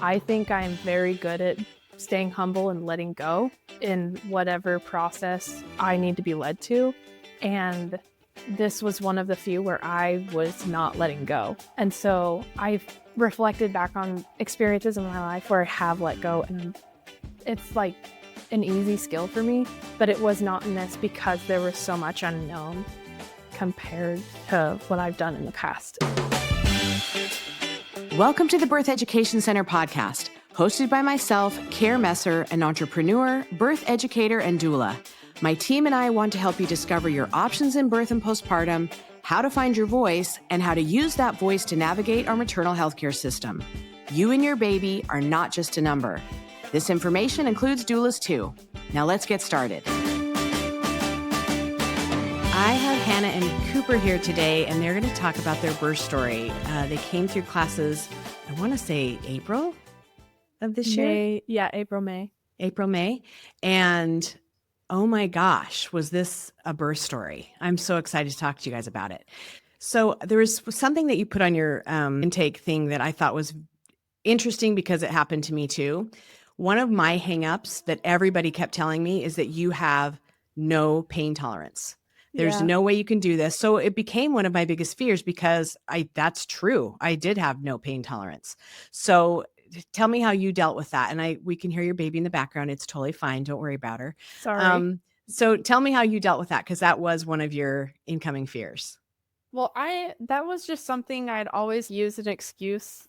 I think I'm very good at staying humble and letting go in whatever process I need to be led to. And this was one of the few where I was not letting go. And so I've reflected back on experiences in my life where I have let go, and it's like an easy skill for me, but it was not in this because there was so much unknown compared to what I've done in the past. Welcome to the Birth Education Center podcast, hosted by myself, Care Messer, an entrepreneur, birth educator, and doula. My team and I want to help you discover your options in birth and postpartum, how to find your voice, and how to use that voice to navigate our maternal healthcare system. You and your baby are not just a number. This information includes doulas too. Now let's get started. I have Hannah and Cooper here today, and they're going to talk about their birth story. They came through classes, I want to say April of this year? Yeah, April, May. April, May. And oh my gosh, was this a birth story? I'm so excited to talk to you guys about it. So there was something that you put on your intake thing that I thought was interesting because it happened to me too. One of my hangups that everybody kept telling me is that you have no pain tolerance. There's no way you can do this. So it became one of my biggest fears because that's true. I did have no pain tolerance. So tell me how you dealt with that. And we can hear your baby in the background. It's totally fine. Don't worry about her. Sorry. So tell me how you dealt with that, because that was one of your incoming fears. Well, that was just something I'd always used an excuse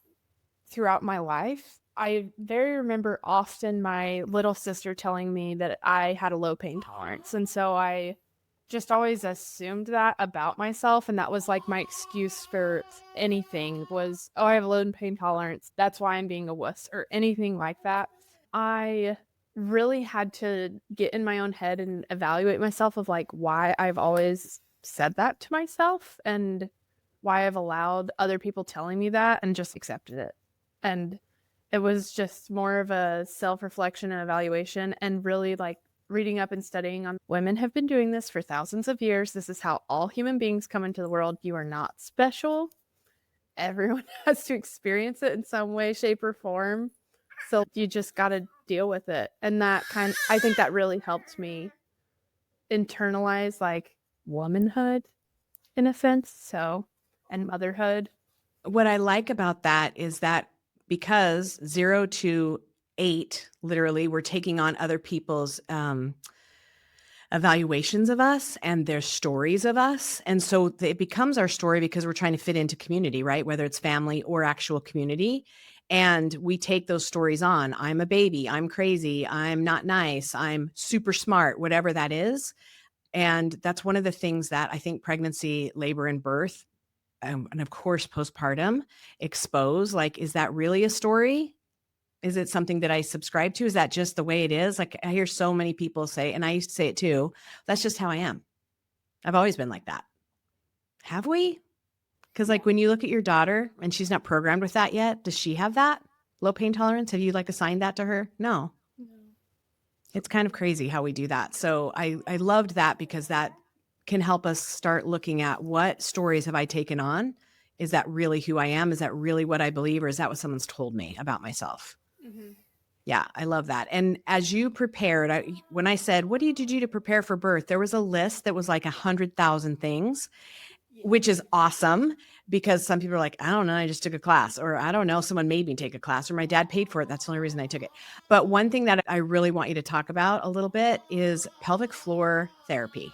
throughout my life. I very remember often my little sister telling me that I had a low pain tolerance. And so I just always assumed that about myself. And that was like my excuse for anything was, oh, I have a low pain tolerance. That's why I'm being a wuss, or anything like that. I really had to get in my own head and evaluate myself of like why I've always said that to myself and why I've allowed other people telling me that and just accepted it. And it was just more of a self-reflection and evaluation, and really like reading up and studying on women have been doing this for thousands of years. This is how all human beings come into the world. You are not special. Everyone has to experience it in some way, shape, or form. So you just got to deal with it. And I think that really helped me internalize like womanhood in a sense. So, and motherhood. What I like about that is that because 0 to 8, literally, we're taking on other people's evaluations of us and their stories of us. And so it becomes our story because we're trying to fit into community, right? Whether it's family or actual community. And we take those stories on. I'm a baby. I'm crazy. I'm not nice. I'm super smart, whatever that is. And that's one of the things that I think pregnancy, labor, and birth, and of course, postpartum expose, like, is that really a story? Is it something that I subscribe to? Is that just the way it is? Like, I hear so many people say, and I used to say it too, that's just how I am. I've always been like that. Have we? Because like when you look at your daughter and she's not programmed with that yet, does she have that low pain tolerance? Have you like assigned that to her? No. It's kind of crazy how we do that. So I loved that because that can help us start looking at what stories have I taken on? Is that really who I am? Is that really what I believe? Or is that what someone's told me about myself? Mm-hmm. Yeah, I love that. And as you prepared, when I said, what did you do to prepare for birth? There was a list that was like 100,000 things, which is awesome because some people are like, I don't know, I just took a class, or I don't know, someone made me take a class, or my dad paid for it. That's the only reason I took it. But one thing that I really want you to talk about a little bit is pelvic floor therapy.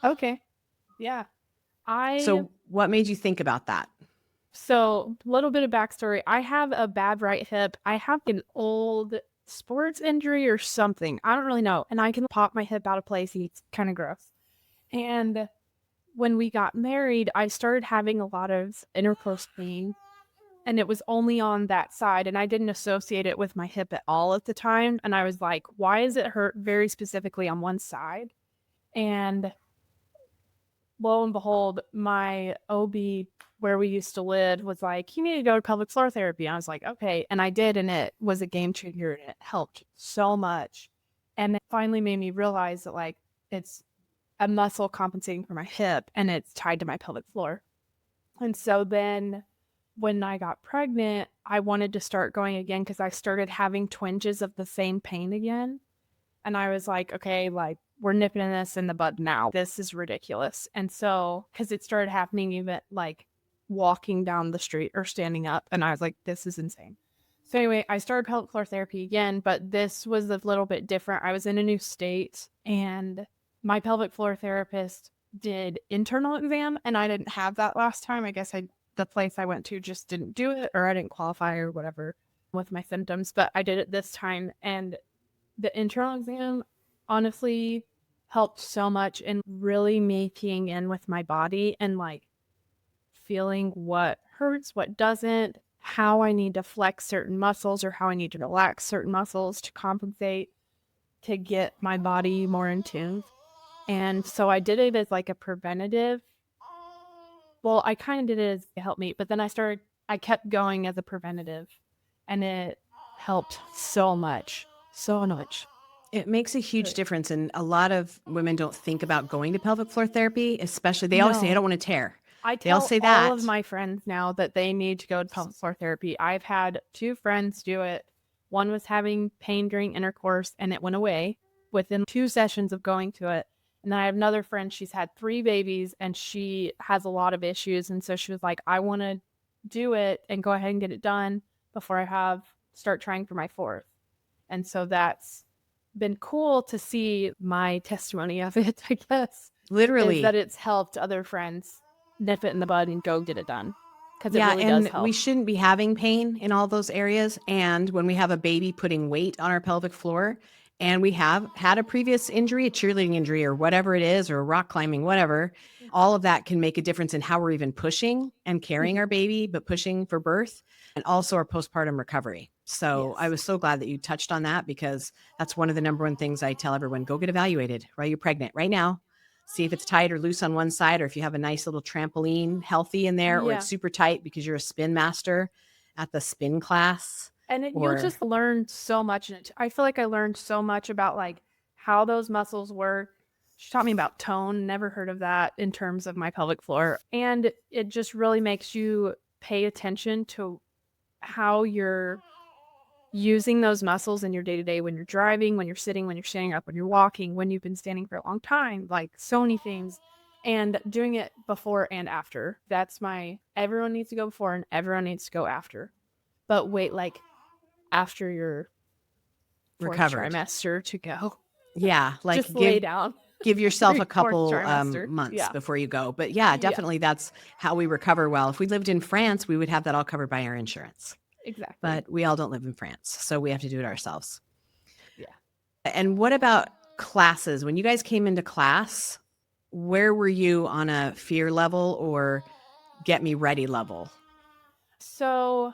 Okay. Yeah. So what made you think about that? So a little bit of backstory. I have a bad right hip. I have an old sports injury or something. I don't really know. And I can pop my hip out of place. It's kind of gross. And when we got married, I started having a lot of intercourse pain. And it was only on that side. And I didn't associate it with my hip at all at the time. And I was like, why does it hurt very specifically on one side? And lo and behold, my OB where we used to live was like, you need to go to pelvic floor therapy. I was like, okay. And I did. And it was a game changer and it helped so much. And it finally made me realize that like it's a muscle compensating for my hip and it's tied to my pelvic floor. And so then when I got pregnant, I wanted to start going again because I started having twinges of the same pain again. And I was like, okay, like we're nipping this in the bud now. This is ridiculous. And so, because it started happening even like walking down the street or standing up. And I was like, this is insane. So, anyway, I started pelvic floor therapy again, but this was a little bit different. I was in a new state and my pelvic floor therapist did internal exam, and I didn't have that last time. I guess the place I went to just didn't do it, or I didn't qualify or whatever with my symptoms, but I did it this time. And the internal exam honestly helped so much in really me keying in with my body and like feeling what hurts, what doesn't, how I need to flex certain muscles or how I need to relax certain muscles to compensate to get my body more in tune. And so I did it as like a preventative. Well, I kind of did it as to help me, but then I kept going as a preventative, and it helped so much. So much. It makes a huge difference. And a lot of women don't think about going to pelvic floor therapy, especially they always say, I No. don't want to tear. I They all tell say all of that. my friends now that they need to go to pelvic floor therapy. I've had 2 friends do it. One was having pain during intercourse and it went away within 2 sessions of going to it. And then I have another friend, she's had 3 babies and she has a lot of issues. And so she was like, I want to do it and go ahead and get it done before I start trying for my 4th. And so that's been cool to see my testimony of it, I guess. Literally. Is that it's helped other friends nip it in the bud and go get it done. Because it Yeah, really does and help. we shouldn't be having pain in all those areas. And when we have a baby putting weight on our pelvic floor, and we have had a previous injury, a cheerleading injury, or whatever it is, or rock climbing, whatever, all of that can make a difference in how we're even pushing and carrying our baby, but pushing for birth, and also our postpartum recovery. So Yes. I was so glad that you touched on that, because that's one of the number one things I tell everyone: go get evaluated while you're pregnant right now. See if it's tight or loose on one side, or if you have a nice little trampoline healthy in there, or Yeah. it's super tight because you're a spin master at the spin class. And you'll just learn so much in it. I feel like I learned so much about like how those muscles work. She taught me about tone, never heard of that in terms of my pelvic floor. And it just really makes you pay attention to how you're using those muscles in your day-to-day when you're driving, when you're sitting, when you're standing up, when you're walking, when you've been standing for a long time, like so many things. And doing it before and after. That's everyone needs to go before and everyone needs to go after. But wait, like after your 4th recovered trimester to go. Yeah, like Just lay down. give yourself a 4th couple trimester. months Yeah. before you go. But yeah, definitely that's how we recover well. If we lived in France, we would have that all covered by our insurance. Exactly. But we all don't live in France, so we have to do it ourselves. Yeah. And what about classes? When you guys came into class, where were you on a fear level or get me ready level? So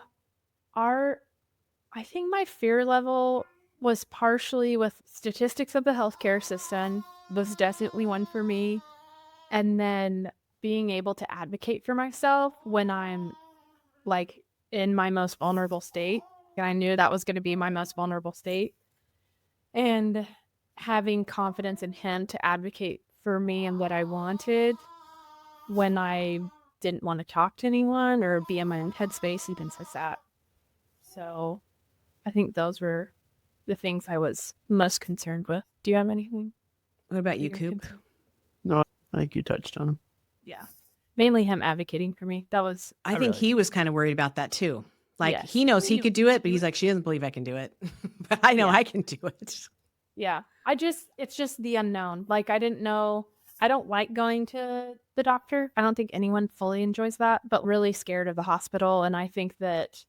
I think my fear level was partially with statistics of the healthcare system was definitely one for me. And then being able to advocate for myself when I'm like in my most vulnerable state. And I knew that was going to be my most vulnerable state. And having confidence in him to advocate for me and what I wanted when I didn't want to talk to anyone or be in my own headspace and things like that. So I think those were the things I was most concerned with. Do you have anything? What about you, Coop? No, I think you touched on them. Yeah. Mainly him advocating for me. That was I think he was kind of worried about that too. Like Yes. he knows he could do it, but he's like, she doesn't believe I can do it. But I know I can do it. Yeah. It's just the unknown. Like I didn't know. I don't like going to the doctor. I don't think anyone fully enjoys that, but really scared of the hospital. And I think that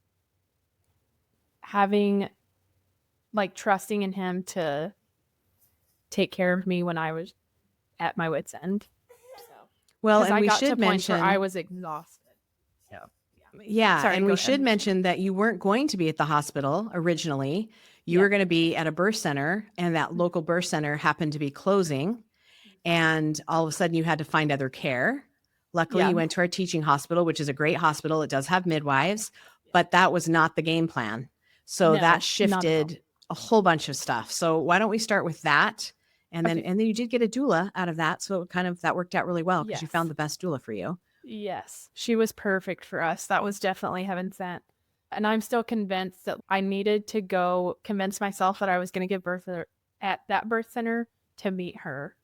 having like trusting in him to take care of me when I was at my wit's end. So, Well, and I we got to should points where mention I was exhausted. So Yeah, Sorry, and go we ahead. should mention that you weren't going to be at the hospital originally. You were going to be at a birth center, and that local birth center happened to be closing. And all of a sudden, you had to find other care. Luckily, you went to our teaching hospital, which is a great hospital. It does have midwives, but that was not the game plan. So No, that not at all. shifted a whole bunch of stuff. So why don't we start with that? And then Okay. and then you did get a doula out of that. So that worked out really well because you Yes. found the best doula for you. Yes, she was perfect for us. That was definitely heaven sent. And I'm still convinced that I needed to go convince myself that I was going to give birth at that birth center to meet her.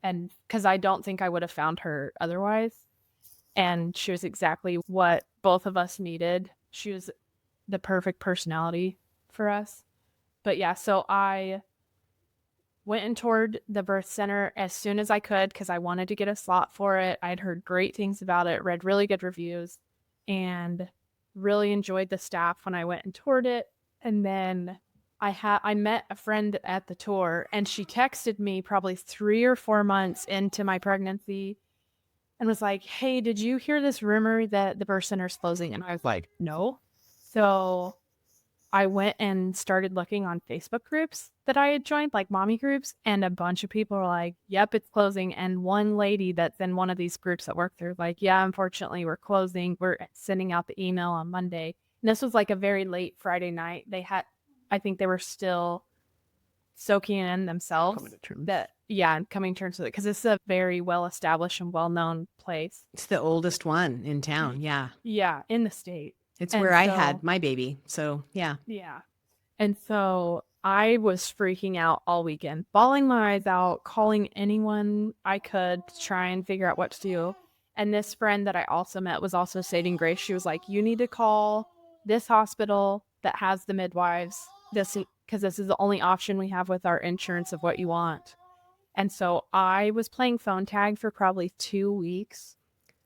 And because I don't think I would have found her otherwise. And she was exactly what both of us needed. She was the perfect personality for us. But yeah, so I went and toured the birth center as soon as I could because I wanted to get a slot for it. I'd heard great things about it, read really good reviews, and really enjoyed the staff when I went and toured it. And then I met a friend at the tour, and she texted me probably 3 or 4 months into my pregnancy and was like, "Hey, did you hear this rumor that the birth center's closing?" And I was like, "No." So I went and started looking on Facebook groups that I had joined, like mommy groups, and a bunch of people were like, "Yep, it's closing." And one lady that's in one of these groups that work there, like, "Yeah, unfortunately, we're closing. We're sending out the email on Monday." And this was like a very late Friday night. I think they were still soaking in themselves. Coming to terms. Coming to terms with it because it's a very well established and well known place. It's the oldest one in town. Yeah. Yeah, in the state. It's And where I so- had my baby. So, yeah. Yeah. And so I was freaking out all weekend, bawling my eyes out, calling anyone I could to try and figure out what to do. And this friend that I also met was also saving grace. She was like, "You need to call this hospital that has the midwives, because this is the only option we have with our insurance of what you want." And so I was playing phone tag for probably 2 weeks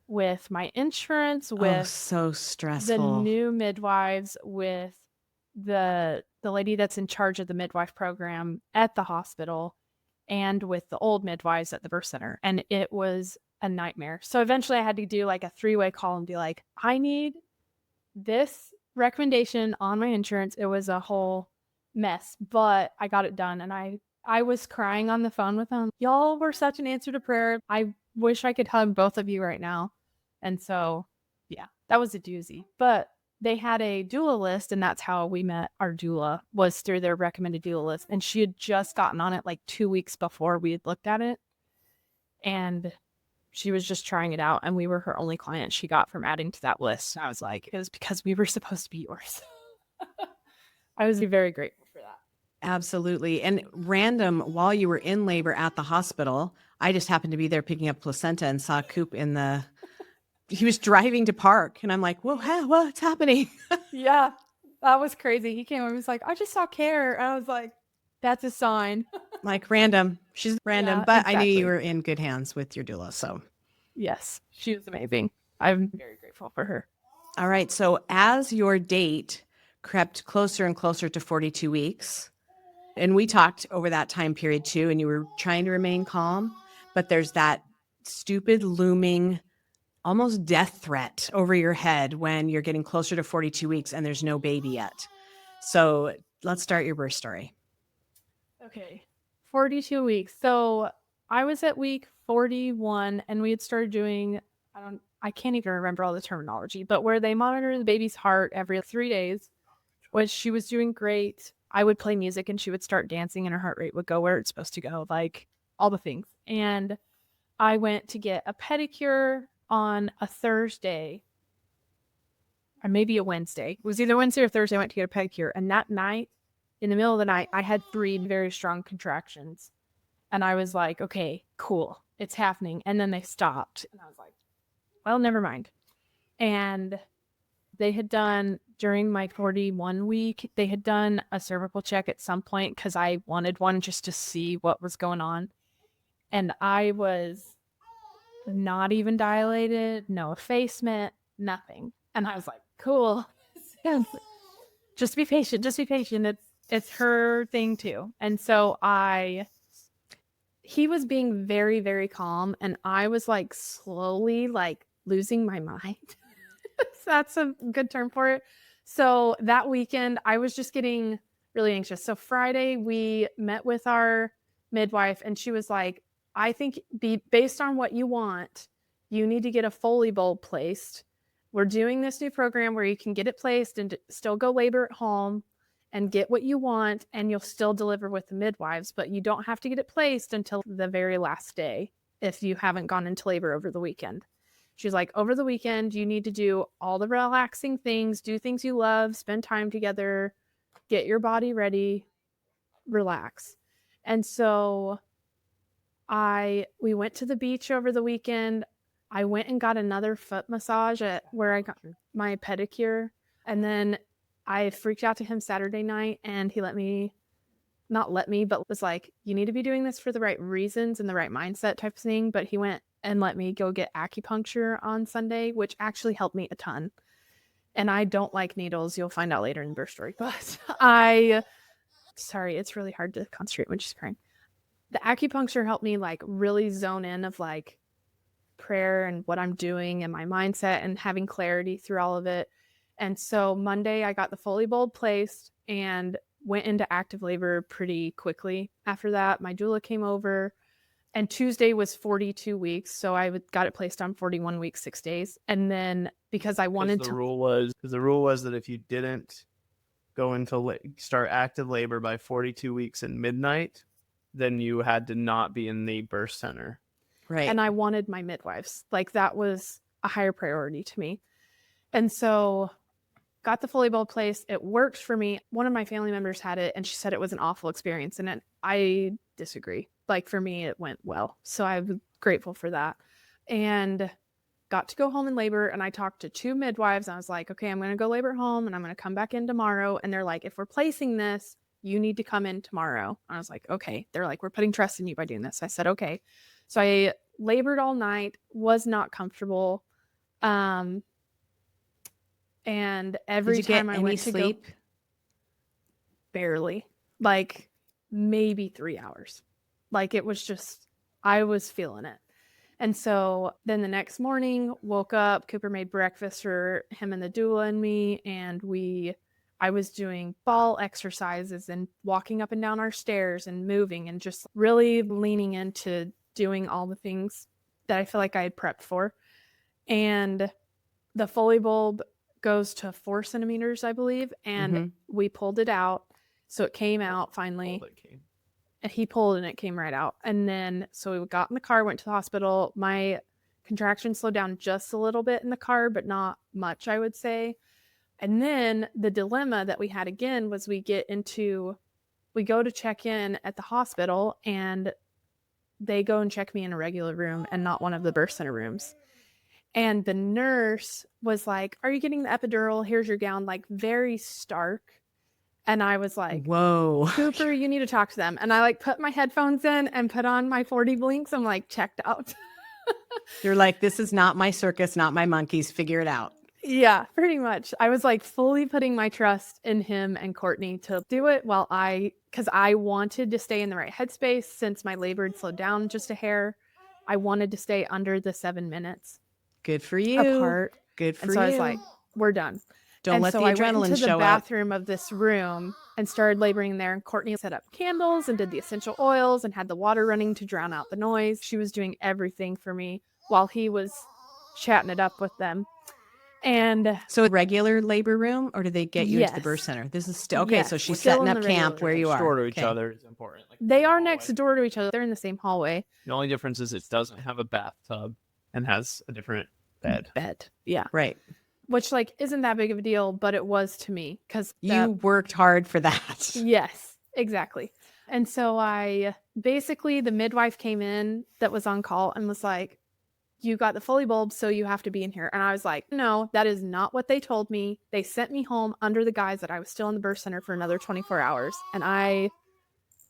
with my insurance, Oh, with so the stressful. new midwives, with the lady that's in charge of the midwife program at the hospital, and with the old midwives at the birth center. And it was a nightmare. So eventually I had to do like a 3-way call and be like, "I need this recommendation on my insurance." It was a whole mess, but I got it done. And I was crying on the phone with them. Y'all were such an answer to prayer. I wish I could hug both of you right now. And so, yeah, that was a doozy. But they had a doula list, and that's how we met our doula, was through their recommended doula list. And she had just gotten on it like 2 weeks before we had looked at it. And she was just trying it out, and we were her only client she got from adding to that list. And I was like, it was because we were supposed to be yours. I was very grateful for that. Absolutely. And random, while you were in labor at the hospital, I just happened to be there picking up placenta and saw Coop he was driving to park. And I'm like, whoa, what's happening? Yeah, that was crazy. He came over and was like, "I just saw Care." And I was like, "That's a sign." Like random. She's random, Yeah, but I knew you exactly. were in good hands with your doula. So, Yes, she was amazing. I'm very grateful for her. all right. So as your date crept closer and closer to 42 weeks, and we talked over that time period too, and you were trying to remain calm, but there's that stupid looming almost death threat over your head when you're getting closer to 42 weeks and there's no baby yet. So let's start your birth story. Okay. 42 weeks. So I was at week 41, and we had started doing, I can't even remember all the terminology, but where they monitor the baby's heart every 3 days, which she was doing great. I would play music and she would start dancing and her heart rate would go where it's supposed to go, like all the things. And I went to get a pedicure on a Thursday, or maybe a Wednesday. It was either Wednesday or Thursday. I went to get a pedicure. And that night, in the middle of the night, I had 3 very strong contractions. And I was like, okay, cool. It's happening. And then they stopped. And I was like, well, never mind. And they had done, during my 41 week, they had done a cervical check at some point because I wanted one just to see what was going on. And I was not even dilated, no effacement, nothing. And I was like, cool. Just be patient. Just be patient. It's her thing too. And so he was being very, very calm, and I was like slowly like losing my mind. That's a good term for it. So that weekend, I was just getting really anxious. So Friday, we met with our midwife, and she was like, "I think based on what you want, you need to get a Foley bulb placed. We're doing this new program where you can get it placed and still go labor at home and get what you want, and you'll still deliver with the midwives, but you don't have to get it placed until the very last day if you haven't gone into labor over the weekend." She's like, over the weekend, you need to do all the relaxing things, do things you love, spend time together, get your body ready, relax. And so we went to the beach over the weekend. I went and got another foot massage at where I got my pedicure. And then I freaked out to him Saturday night, and he not let me, but was like, you need to be doing this for the right reasons and the right mindset type of thing. But he went and let me go get acupuncture on Sunday, which actually helped me a ton. And I don't like needles. You'll find out later in the birth story. But sorry, it's really hard to concentrate when she's crying. The acupuncture helped me like really zone in of like prayer and what I'm doing and my mindset and having clarity through all of it. And so Monday I got the Foley bulb placed and went into active labor pretty quickly. After that, my doula came over, and Tuesday was 42 weeks. So I got it placed on 41 weeks, 6 days. And then because I wanted the rule was that if you didn't go into start active labor by 42 weeks and midnight, then you had to not be in the birth center. Right. And I wanted my midwives. Like that was a higher priority to me. And so got the Foley bulb placed. It worked for me. One of my family members had it, and she said it was an awful experience. And I disagree. Like for me, it went well. So I'm grateful for that. And got to go home in labor, and I talked to 2 midwives. I was like, okay, I'm going to go labor at home, and I'm going to come back in tomorrow. And they're like, if we're placing this, you need to come in tomorrow. I was like, okay. They're like, we're putting trust in you by doing this. I said, okay. So I labored all night, was not comfortable. And every time I went to sleep, barely, like maybe 3 hours. Like it was just, I was feeling it. And so then the next morning, woke up, Cooper made breakfast for him and the doula and me, and I was doing ball exercises and walking up and down our stairs and moving and just really leaning into doing all the things that I feel like I had prepped for. And the Foley bulb goes to 4 centimeters, I believe, and we pulled it out. So it came out finally. And he pulled and it came right out. And then, so we got in the car, went to the hospital. My contractions slowed down just a little bit in the car, but not much, I would say. And then the dilemma that we had again was we go to check in at the hospital, and they go and check me in a regular room and not one of the birth center rooms. And the nurse was like, are you getting the epidural? Here's your gown, like very stark. And I was like, whoa, Cooper, you need to talk to them. And I like put my headphones in and put on my 40 blinks. I'm like checked out. You're like, this is not my circus, not my monkeys. Figure it out. Yeah, pretty much. I was like fully putting my trust in him and Courtney to do it because I wanted to stay in the right headspace since my labor had slowed down just a hair. I wanted to stay under the 7 minutes. Good for you. Apart. Good for and so you. I was like, we're done. Don't let the adrenaline show up. I went into the bathroom of this room and started laboring there. And Courtney set up candles and did the essential oils and had the water running to drown out the noise. She was doing everything for me while he was chatting it up with them. And so a regular labor room, or did they get you into the birth center? This is still okay. Yes, so she's setting up camp where you are. Next door to each other is important. Like they are next door to each other. They're in the same hallway. The only difference is it doesn't have a bathtub and has a different bed. Yeah. Right. Which like isn't that big of a deal, but it was to me because you worked hard for that. Yes, exactly. And so the midwife came in that was on call and was like, you got the Foley bulb, so you have to be in here. And I was like, no, that is not what they told me. They sent me home under the guise that I was still in the birth center for another 24 hours. And I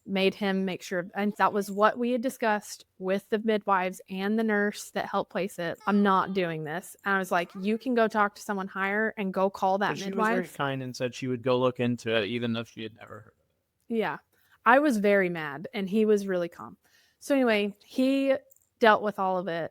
made him make sure. And that was what we had discussed with the midwives and the nurse that helped place it. I'm not doing this. And I was like, you can go talk to someone higher and go call that midwife. She was very kind and said she would go look into it, even if she had never heard of it. Yeah. I was very mad, and he was really calm. So anyway, he dealt with all of it.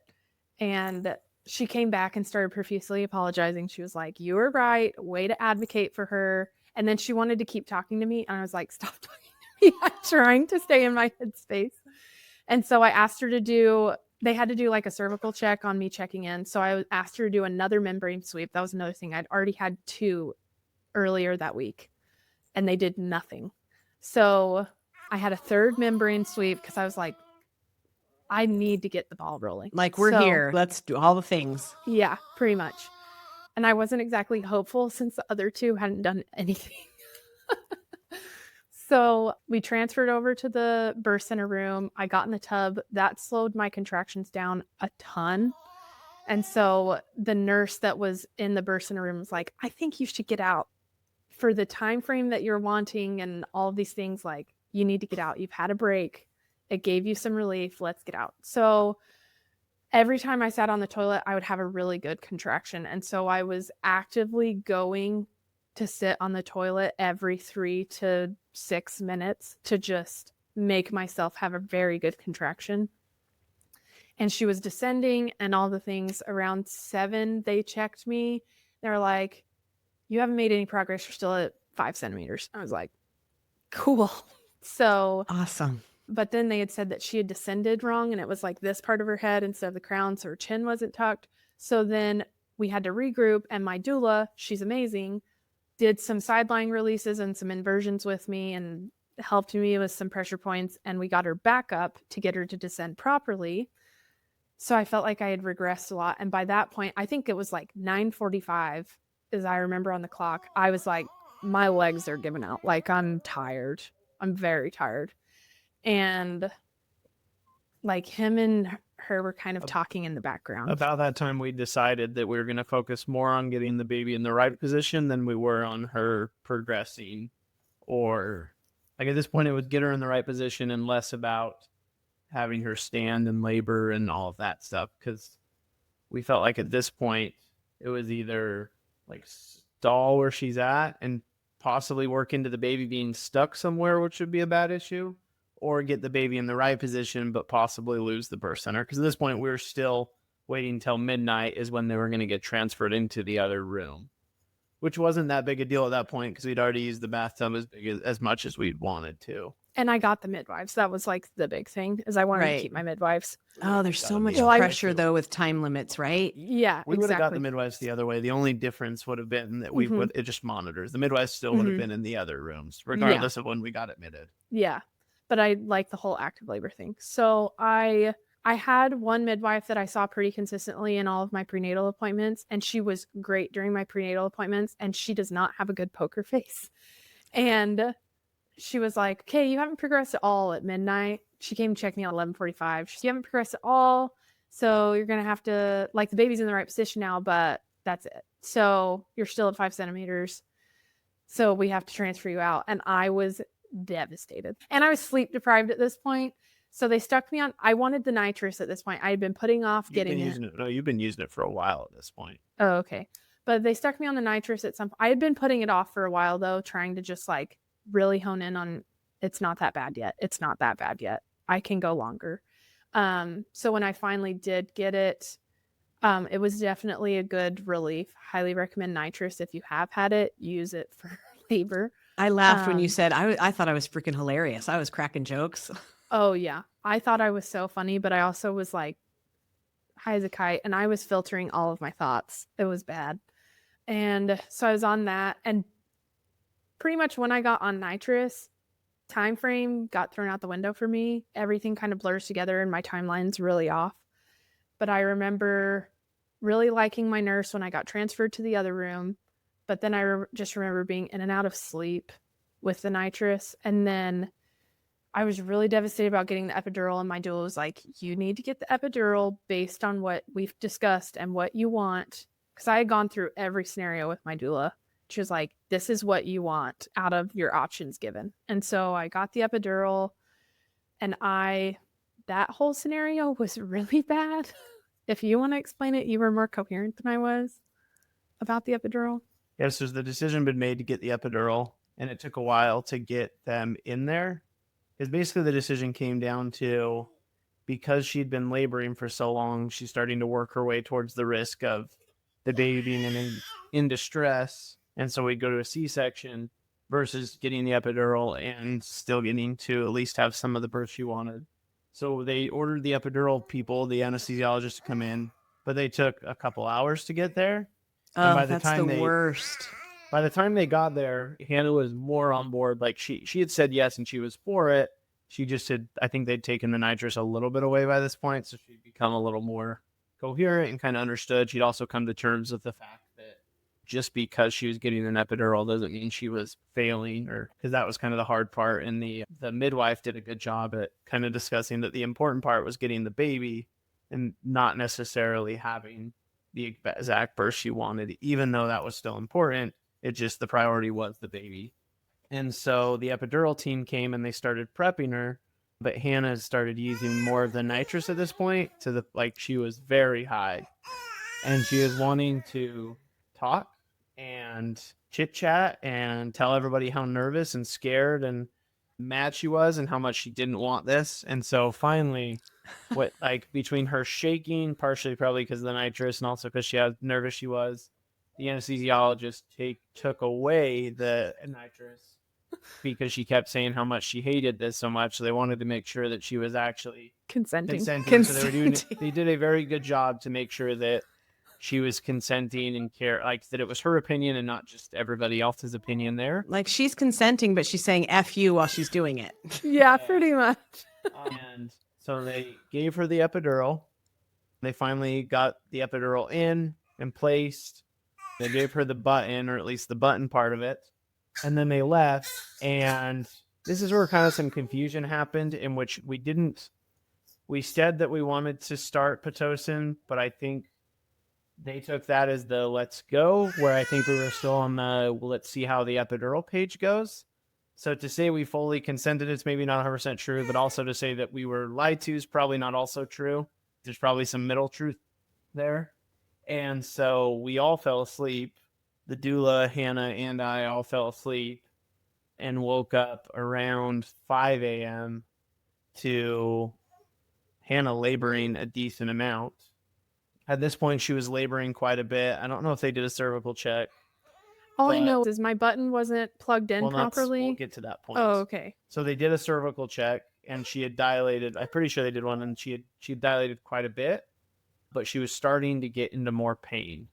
And she came back and started profusely apologizing. She was like, you were right. Way to advocate for her. And then she wanted to keep talking to me. And I was like, stop talking to me. I'm trying to stay in my headspace. And so I asked her they had to do like a cervical check on me checking in. So I asked her to do another membrane sweep. That was another thing. I'd already had 2 earlier that week, and they did nothing. So I had a 3rd membrane sweep because I was like, I need to get the ball rolling. Like, we're here. Let's do all the things. Yeah, pretty much. And I wasn't exactly hopeful since the other two hadn't done anything. So we transferred over to the birth center room. I got in the tub. That slowed my contractions down a ton. And so the nurse that was in the birth center room was like, I think you should get out for the time frame that you're wanting and all of these things. Like, you need to get out. You've had a break. It gave you some relief. Let's get out. So every time I sat on the toilet, I would have a really good contraction. And so I was actively going to sit on the toilet every 3 to 6 minutes to just make myself have a very good contraction. And she was descending and all the things. Around 7, they checked me. They're like, you haven't made any progress. You're still at 5 centimeters. I was like, cool. So awesome. But then they had said that she had descended wrong, and it was like this part of her head instead of the crown, so her chin wasn't tucked. So then we had to regroup, and my doula, she's amazing, did some sideline releases and some inversions with me and helped me with some pressure points, and we got her back up to get her to descend properly. So I felt like I had regressed a lot. And by that point, I think it was like 9:45, as I remember on the clock. I was like, my legs are giving out. Like, I'm tired. I'm very tired. And like, him and her were kind of talking in the background. About that time, we decided that we were going to focus more on getting the baby in the right position than we were on her progressing. Or, like, at this point, it would get her in the right position and less about having her stand in labor and all of that stuff. Because we felt like at this point, it was either like stall where she's at and possibly work into the baby being stuck somewhere, which would be a bad issue, or get the baby in the right position, but possibly lose the birth center. Because at this point, we were still waiting till midnight is when they were going to get transferred into the other room, which wasn't that big a deal at that point because we'd already used the bathtub as much as we'd wanted to. And I got the midwives. That was like the big thing, is I wanted to keep my midwives. Oh, there's so much pressure though with time limits, right? Yeah, we would have got the midwives the other way. The only difference would have been that we would, it just monitors. The midwives still would have been in the other rooms, regardless of when we got admitted. Yeah. But I like the whole active labor thing. So I had one midwife that I saw pretty consistently in all of my prenatal appointments, and she was great during my prenatal appointments, and she does not have a good poker face. And she was like, okay, you haven't progressed at all at midnight. She came to check me at 11:45. She said, you haven't progressed at all, so you're going to have to, like, the baby's in the right position now, but that's it. So you're still at 5 centimeters. So we have to transfer you out. And I was devastated. And I was sleep deprived at this point. So they stuck me on, I wanted the nitrous at this point. I had been putting off getting it. No, you've been using it for a while at this point. Oh, okay. But they stuck me on the nitrous at some point. I had been putting it off for a while though, trying to just like really hone in on, it's not that bad yet. It's not that bad yet. I can go longer. So when I finally did get it, it was definitely a good relief. Highly recommend nitrous. If you have had it, use it for labor. I laughed when you said, I thought I was freaking hilarious. I was cracking jokes. Oh yeah. I thought I was so funny, but I also was like high as a kite, and I was filtering all of my thoughts. It was bad. And so I was on that, and pretty much when I got on nitrous, time frame got thrown out the window for me. Everything kind of blurs together and my timeline's really off. But I remember really liking my nurse when I got transferred to the other room. But then I just remember being in and out of sleep with the nitrous. And then I was really devastated about getting the epidural. And my doula was like, you need to get the epidural based on what we've discussed and what you want. Because I had gone through every scenario with my doula. She was like, this is what you want out of your options given. And so I got the epidural, and that whole scenario was really bad. If you want to explain it, you were more coherent than I was about the epidural. Yes, there's the decision been made to get the epidural, and it took a while to get them in there. Because basically the decision came down to, because she'd been laboring for so long, she's starting to work her way towards the risk of the baby being in distress. And so we'd go to a C-section versus getting the epidural and still getting to at least have some of the birth she wanted. So they ordered the epidural people, the anesthesiologist, to come in, but they took a couple hours to get there. Oh, by that's the worst. By the time they got there, Hannah was more on board. Like she had said yes and she was for it, she just had, I think they'd taken the nitrous a little bit away by this point. So she'd become a little more coherent and kind of understood. She'd also come to terms with the fact that just because she was getting an epidural doesn't mean she was failing, or because that was kind of the hard part. And the midwife did a good job at kind of discussing that the important part was getting the baby and not necessarily having the exact birth she wanted, even though that was still important. It just, the priority was the baby. And so the epidural team came and they started prepping her, but Hannah started using more of the nitrous at this point to the, like, she was very high and she was wanting to talk and chit chat and tell everybody how nervous and scared and mad she was and how much she didn't want this. And so finally, what, like, between her shaking, partially probably because of the nitrous and also because how nervous she was, the anesthesiologist took away the nitrous because she kept saying how much she hated this so much. So they wanted to make sure that she was actually Consenting. So they did a very good job to make sure that she was consenting and like that it was her opinion and not just everybody else's opinion there. Like, she's consenting, but she's saying F you while she's doing it. Yeah, pretty much. And so they gave her the epidural. They finally got the epidural in and placed. They gave her the button, or at least the button part of it. And then they left. And this is where kind of some confusion happened, in which we said that we wanted to start Pitocin, but I think they took that as the let's go, where I think we were still on the let's see how the epidural page goes. So to say we fully consented, it's maybe not 100% true, but also to say that we were lied to is probably not also true. There's probably some middle truth there. And so we all fell asleep. The doula, Hannah, and I all fell asleep and woke up around 5 a.m. to Hannah laboring a decent amount. At this point, she was laboring quite a bit. I don't know if they did a cervical check. All I know is my button wasn't plugged in properly. We'll get to that point. Oh, okay. So they did a cervical check, and she had dilated. I'm pretty sure they did one, and she had dilated quite a bit, but she was starting to get into more pain.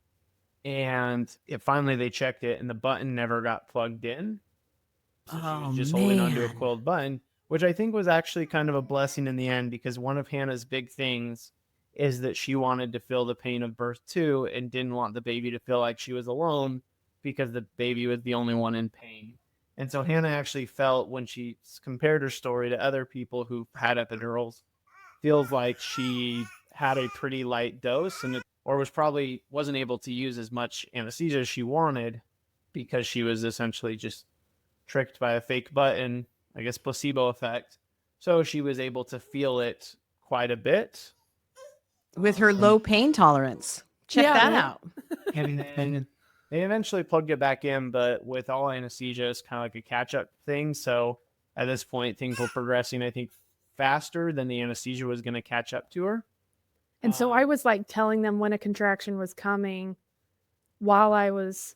And finally they checked it, and the button never got plugged in. So she was just holding onto a coiled button, which I think was actually kind of a blessing in the end, because one of Hannah's big things is that she wanted to feel the pain of birth too, and didn't want the baby to feel like she was alone because the baby was the only one in pain. And so Hannah actually felt, when she compared her story to other people who had epidurals, feels like she had a pretty light dose, and wasn't able to use as much anesthesia as she wanted because she was essentially just tricked by a fake button, I guess placebo effect. So she was able to feel it quite a bit. With her low pain tolerance. Check that out. And then they eventually plugged it back in, but with all anesthesia, it's kind of like a catch-up thing. So at this point, things were progressing, I think, faster than the anesthesia was going to catch up to her. And so I was like telling them when a contraction was coming while I was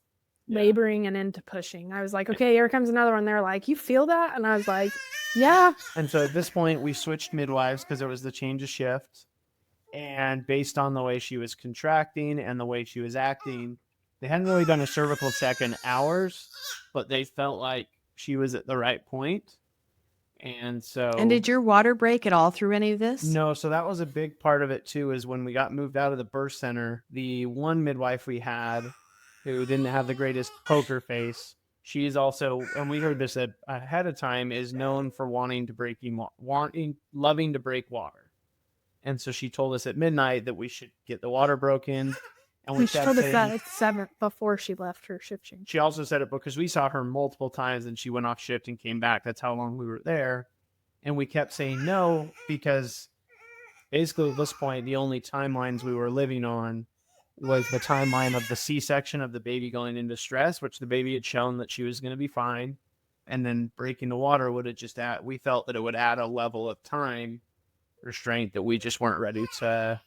laboring and into pushing. I was like, okay, here comes another one. They're like, you feel that? And I was like, yeah. And so at this point, we switched midwives because it was the change of shift. And based on the way she was contracting and the way she was acting, they hadn't really done a cervical check in hours, but they felt like she was at the right point. And did your water break at all through any of this? No. So that was a big part of it too, is when we got moved out of the birth center, the one midwife we had who didn't have the greatest poker face, she's also, and we heard this ahead of time, is known for loving to break water. And so she told us at midnight that we should get the water broken. And we told us that at 7 before she left her shift change. She also said it because we saw her multiple times and she went off shift and came back. That's how long we were there. And we kept saying no, because basically at this point, the only timelines we were living on was the timeline of the C-section of the baby going into stress, which the baby had shown that she was going to be fine. And then breaking the water would have we felt that it would add a level of time restraint that we just weren't ready to.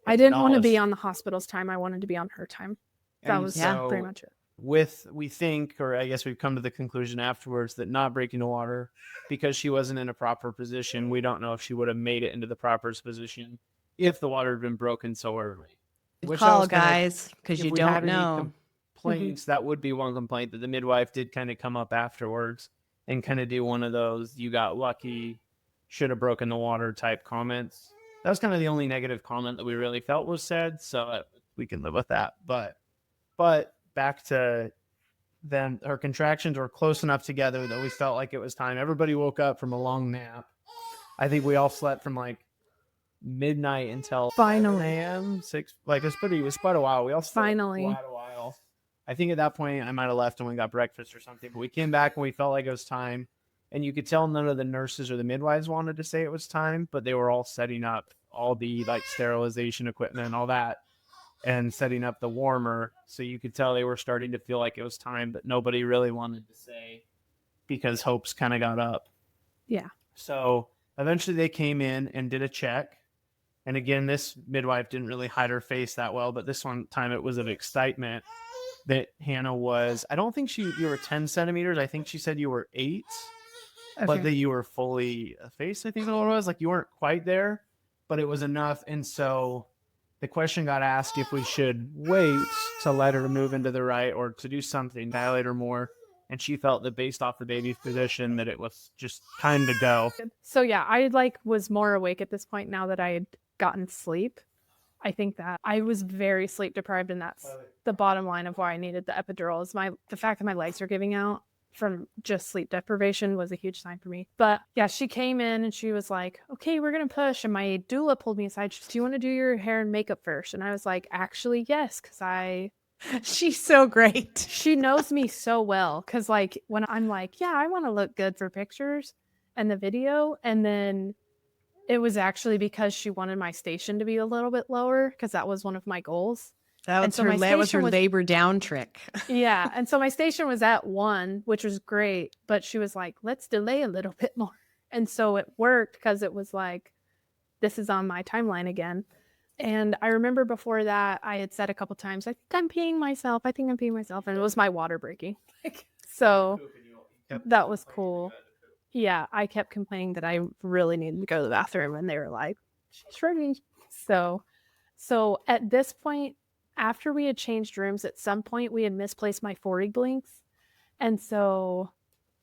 I didn't want to be on the hospital's time. I wanted to be on her time. That was pretty much it. We think, or I guess we've come to the conclusion afterwards, that not breaking the water, because she wasn't in a proper position, we don't know if she would have made it into the proper position if the water had been broken so early. Good call, guys, because you don't know. Complaints, that would be one complaint that the midwife did kind of come up afterwards, and kind of do one of those "you got lucky, should have broken the water" type comments. That was kind of the only negative comment that we really felt was said, so we can live with that. But back to then, her contractions were close enough together that we felt like it was time. Everybody woke up from a long nap. I think we all slept from like midnight until Finally. 7 a.m. 6. Like it was quite a while. We all slept Finally. quite a while. I think at that point I might have left and we got breakfast or something. But we came back and we felt like it was time. And you could tell none of the nurses or the midwives wanted to say it was time, but they were all setting up all the like sterilization equipment and all that, and setting up the warmer. So you could tell they were starting to feel like it was time, but nobody really wanted to say because hopes kind of got up. Yeah. So eventually they came in and did a check. And again, this midwife didn't really hide her face that well, but this one time it was of excitement that Hannah was, I don't think you were 10 centimeters. I think she said you were 8, but that you were fully effaced, I think is what it was. Like you weren't quite there, but it was enough. And so the question got asked if we should wait to let her move into the right or to do something, dilate her more. And she felt that based off the baby's position that it was just time to go. So yeah, I like was more awake at this point now that I had gotten sleep. I think that I was very sleep deprived, and that's the bottom line of why I needed the epidural. Is the fact that my legs are giving out from just sleep deprivation was a huge sign for me. But yeah, she came in and she was like, "Okay, we're gonna push." And my doula pulled me aside. She said, "Do you want to do your hair and makeup first?" And I was like, "Actually, yes," because She's so great. she knows me so well. Because like when I'm like, "Yeah, I want to look good for pictures and the video," and then it was actually because she wanted my station to be a little bit lower because that was one of my goals. That was, so her, my that was her station was- labor down trick. Yeah. And so my station was at 1, which was great. But she was like, let's delay a little bit more. And so it worked because it was like, this is on my timeline again. And I remember before that, I had said a couple times, I think I'm peeing myself. And it was my water breaking. So that was cool. Yeah, I kept complaining that I really needed to go to the bathroom, and they were like, she's ready. So at this point, after we had changed rooms, at some point we had misplaced my 40 blinks. And so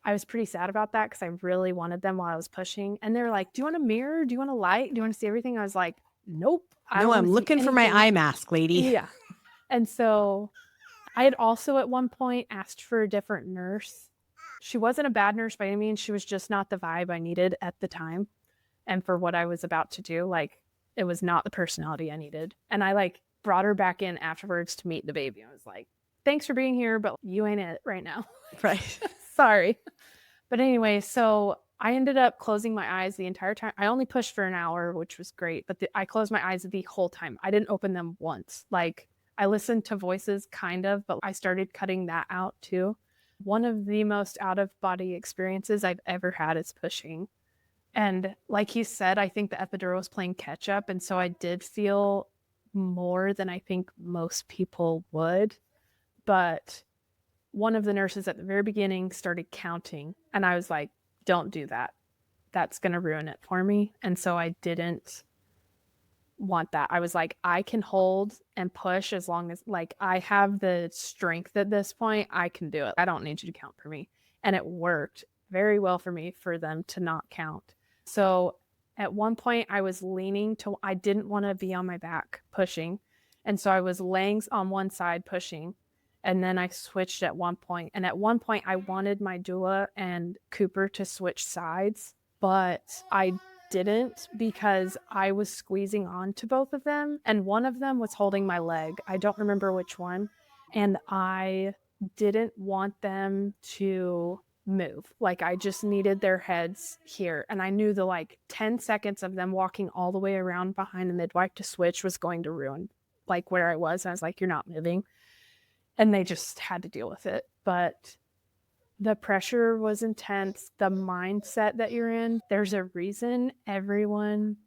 I was pretty sad about that because I really wanted them while I was pushing. And they were like, do you want a mirror? Do you want a light? Do you want to see everything? I was like, nope. No, I'm looking for my eye mask, lady. Yeah. And so I had also at one point asked for a different nurse. She wasn't a bad nurse by any means. She was just not the vibe I needed at the time. And for what I was about to do, like, it was not the personality I needed. And I like brought her back in afterwards to meet the baby. I was like, thanks for being here, but you ain't it right now. Right. Sorry. But anyway, so I ended up closing my eyes the entire time. I only pushed for an hour, which was great, but I closed my eyes the whole time. I didn't open them once. Like, I listened to voices kind of, but I started cutting that out too. One of the most out-of-body experiences I've ever had is pushing. And like he said, I think the epidural was playing catch up. And so I did feel more than I think most people would. But one of the nurses at the very beginning started counting. And I was like, don't do that. That's going to ruin it for me. And so I didn't want that. I was like, I can hold and push as long as like I have the strength at this point. I can do it. I don't need you to count for me. And it worked very well for me for them to not count. So at one point I was leaning to, I didn't want to be on my back pushing. And so I was laying on one side pushing. And then I switched at one point. And at one point I wanted my doula and Cooper to switch sides, but I didn't because I was squeezing on to both of them. And one of them was holding my leg. I don't remember which one. And I didn't want them to move. Like, I just needed their heads here. And I knew the like 10 seconds of them walking all the way around behind the midwife to switch was going to ruin like where I was. And I was like, you're not moving. And they just had to deal with it. But the pressure was intense. The mindset that you're in, there's a reason everyone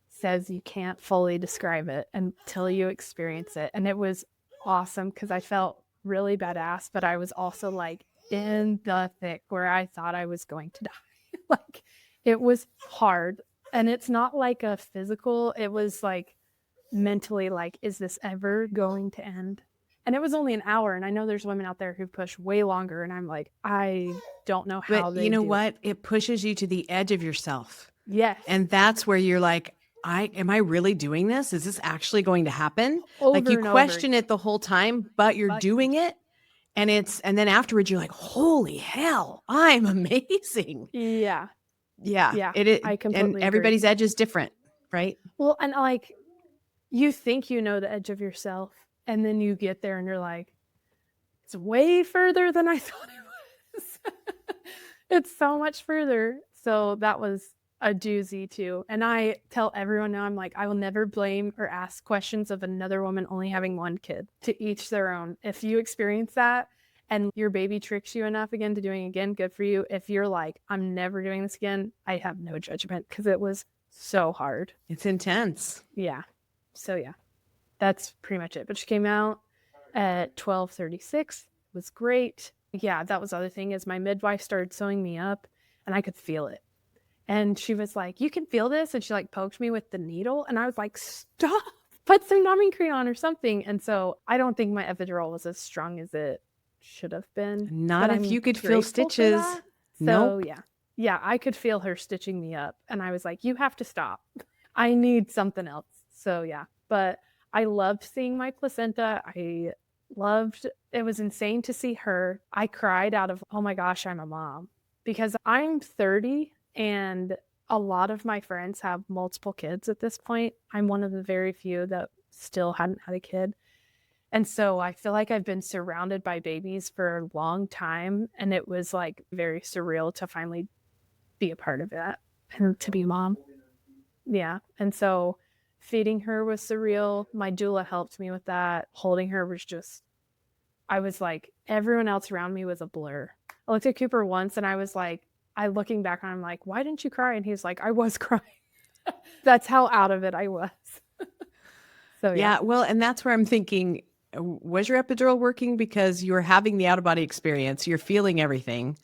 says you can't fully describe it until you experience it. And it was awesome because I felt really badass, but I was also like in the thick where I thought I was going to die. Like, it was hard. And it's not like a physical, it was like mentally like, is this ever going to end? And it was only an hour. And I know there's women out there who push way longer. And I'm like, I don't know how But they you know do it. what? It pushes you to the edge of yourself. Yes. And that's where you're like, am I really doing this? Is this actually going to happen? Over Like you and over. question it the whole time, but you're doing it. And then afterwards you're like, holy hell, I'm amazing. Yeah. Yeah. Yeah. It I completely and agree. everybody's edge is different, right? Well, and like you think you know the edge of yourself, and then you get there and you're like, it's way further than I thought it was. It's so much further. So that was a doozy too. And I tell everyone now, I'm like, I will never blame or ask questions of another woman only having one kid. To each their own. If you experience that and your baby tricks you enough again to doing it again, good for you. If you're like, I'm never doing this again, I have no judgment because it was so hard. It's intense. Yeah. So yeah, that's pretty much it. But she came out at 12:36. It was great. Yeah, that was the other thing is my midwife started sewing me up and I could feel it. And she was like, you can feel this? And she like poked me with the needle. And I was like, stop, put some numbing cream on or something. And so I don't think my epidural was as strong as it should have been. Not if you could feel stitches. So Nope. yeah. Yeah, I could feel her stitching me up. And I was like, you have to stop. I need something else. So yeah, but I loved seeing my placenta. It was insane to see her. I cried out of, oh my gosh, I'm a mom. Because I'm 30 and a lot of my friends have multiple kids at this point. I'm one of the very few that still hadn't had a kid. And so I feel like I've been surrounded by babies for a long time. And it was like very surreal to finally be a part of that and to be a mom. Yeah. And so feeding her was surreal. My doula helped me with that. Holding her was just, I was like, everyone else around me was a blur. I looked at Cooper once and I was like, looking back on him like, why didn't you cry? And he was like, I was crying. That's how out of it I was. So yeah. Well, and that's where I'm thinking, was your epidural working because you were having the out-of-body experience? You're feeling everything.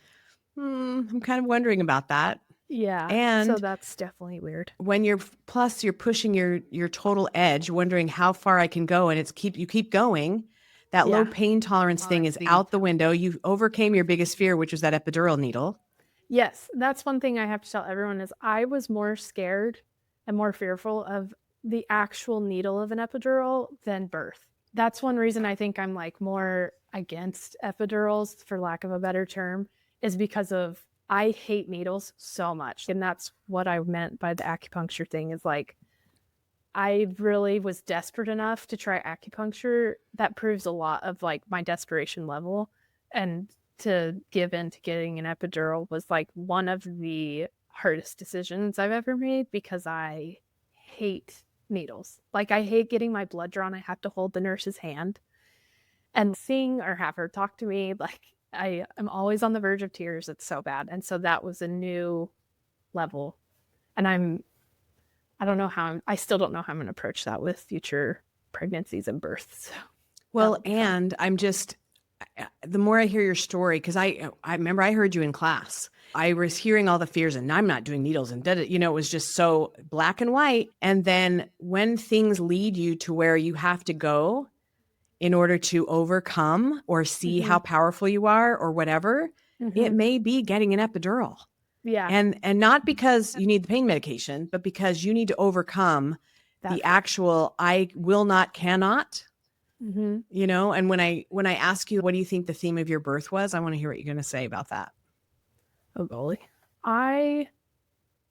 I'm kind of wondering about that. Yeah. And so that's definitely weird. When you're pushing your total edge, wondering how far I can go, and you keep going. That low pain tolerance thing is out the window. You overcame your biggest fear, which was that epidural needle. Yes, that's one thing I have to tell everyone is I was more scared and more fearful of the actual needle of an epidural than birth. That's one reason I think I'm like more against epidurals, for lack of a better term, is because of I hate needles so much. And that's what I meant by the acupuncture thing is like, I really was desperate enough to try acupuncture. That proves a lot of like my desperation level. And to give in to getting an epidural was like one of the hardest decisions I've ever made because I hate needles. Like I hate getting my blood drawn. I have to hold the nurse's hand and sing or have her talk to me. Like I am always on the verge of tears. It's so bad. And so that was a new level. And I still don't know how I'm going to approach that with future pregnancies and births. So. Well, and I'm just, the more I hear your story, because I remember I heard you in class. I was hearing all the fears and I'm not doing needles and it was just so black and white. And then when things lead you to where you have to go in order to overcome or see how powerful you are or whatever, it may be getting an epidural. Yeah. And not because you need the pain medication, but because you need to overcome the actual I will not, cannot. And when I ask you, what do you think the theme of your birth was? I want to hear what you're going to say about that. Oh, golly. I